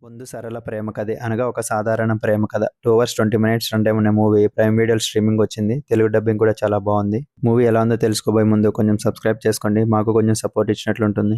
ముందు సరళ ప్రేమ కథే అనగా ఒక సాధారణ ప్రేమ కథ 2 అవర్స్ 20 మినిట్స్ రన్ టైమ్ ఉన్న మూవీ ప్రైమ్ వీడియోలో స్ట్రీమింగ్ వచ్చింది. తెలుగు డబ్బింగ్ కూడా చాలా బాగుంది. మూవీ ఎలా ఉందో తెలుసుకోబోయే ముందు కొంచెం సబ్స్క్రైబ్ చేసుకోండి, మాకు కొంచెం సపోర్ట్ ఇచ్చినట్లుంటుంది.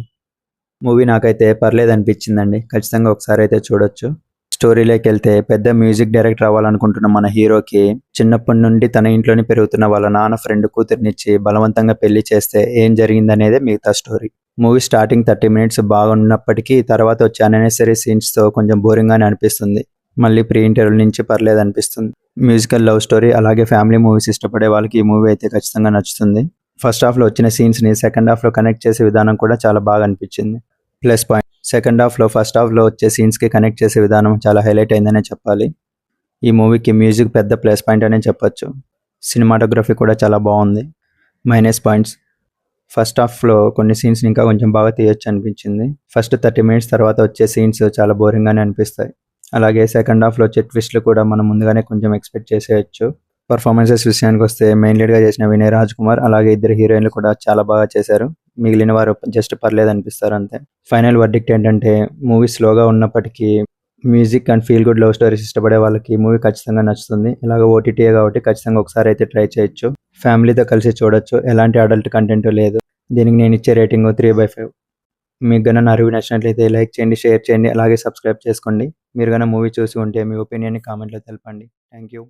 మూవీ నాకైతే పర్లేదు అనిపించిందండి. ఖచ్చితంగా ఒకసారి అయితే చూడొచ్చు. స్టోరీలోకి వెళ్తే పెద్ద మ్యూజిక్ డైరెక్టర్ అవ్వాలనుకుంటున్న మన హీరోకి చిన్నప్పటి నుండి తన ఇంట్లోనే పెరుగుతున్న వాళ్ళ నాన్న ఫ్రెండ్ కూతుర్నిచ్చి బలవంతంగా పెళ్లి చేస్తే ఏం జరిగిందనేదే మిగతా స్టోరీ. మూవీ స్టార్టింగ్ 30 మినిట్స్ బాగున్నప్పటికీ తర్వాత వచ్చే అన్నెసరీ సీన్స్తో కొంచెం బోరింగ్గానే అనిపిస్తుంది. మళ్ళీ ప్రీ ఇంటర్వెల్ నుంచి పర్లేదు అనిపిస్తుంది. మ్యూజికల్ లవ్ స్టోరీ అలాగే ఫ్యామిలీ మూవీస్ ఇష్టపడే వాళ్ళకి ఈ మూవీ అయితే ఖచ్చితంగా నచ్చుతుంది. ఫస్ట్ హాఫ్లో వచ్చిన సీన్స్ని సెకండ్ హాఫ్లో కనెక్ట్ చేసే విధానం కూడా చాలా బాగా అనిపించింది. ప్లస్ పాయింట్ సెకండ్ హాఫ్లో ఫస్ట్ హాఫ్లో వచ్చే సీన్స్కి కనెక్ట్ చేసే విధానం చాలా హైలైట్ అయిందనే చెప్పాలి. ఈ మూవీకి మ్యూజిక్ పెద్ద ప్లస్ పాయింట్ అనే చెప్పొచ్చు. సినిమాటోగ్రఫీ కూడా చాలా బాగుంది. మైనస్ పాయింట్స్ ఫస్ట్ హాఫ్లో కొన్ని సీన్స్ని ఇంకా కొంచెం బాగా తీయొచ్చు అనిపించింది. ఫస్ట్ 30 మినిట్స్ తర్వాత వచ్చే సీన్స్ చాలా బోరింగ్గానే అనిపిస్తాయి. అలాగే సెకండ్ హాఫ్లో వచ్చే ట్విస్ట్లు కూడా మనం ముందుగానే కొంచెం ఎక్స్పెక్ట్ చేసేయచ్చు. పర్ఫార్మెన్సెస్ విషయానికి వస్తే మెయిన్ లీడ్గా చేసిన వినయ్ రాజ్ కుమార్ అలాగే ఇద్దరు హీరోయిన్లు కూడా చాలా బాగా చేశారు. మిగిలిన వారు జస్ట్ పర్లేదు అనిపిస్తారు అంతే. ఫైనల్ వర్డిక్ట్ ఏంటంటే మూవీ స్లోగా ఉన్నప్పటికీ music and feel good love stories ఇష్టపడే వాళ్ళకి మూవీ ఖచ్చితంగా నచ్చుతుంది. ఇలాగ ఓటీటీఏ కాబట్టి ఖచ్చితంగా ఒకసారి అయితే ట్రై చేయొచ్చు. ఫ్యామిలీతో కలిసి చూడొచ్చు. ఎలాంటి అడల్ట్ కంటెంట్ లేదు. దీనికి నేను ఇచ్చే రేటింగ్ 3/5. మీకు గన నా రివ్యూ నచ్చినట్లయితే లైక్ చేయండి, షేర్ చేయండి, అలాగే సబ్స్క్రైబ్ చేసుకోండి. మీరు గన మూవీ చూసి ఉంటే మీ ఒపీనియన్ని కామెంట్లో తెలపండి. Thank you.